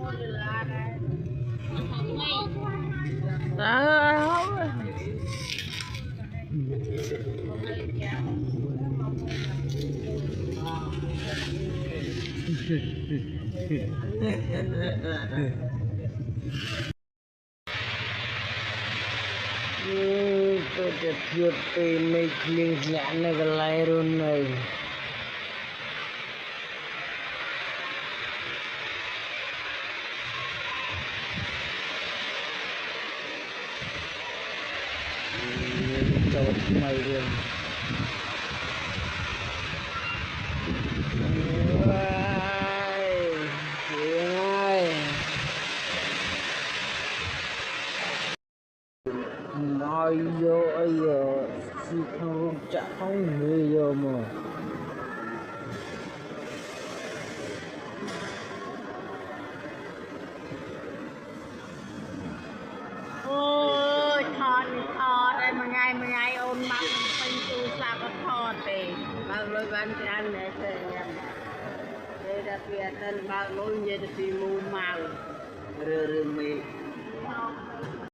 tôiจะเทียบไปในคลิปนี้ในกลายรุ่นเลยจบไม่เรื่องayo ayo si không chắc không người vô mà ôi thọt đây mà ngày ôn mặt phanh tu sa có thọt thì bao lôi ban ăn để chơi nhầm đây đặc biệt tên bao lôi như là tìm mua màu rơ rơ mì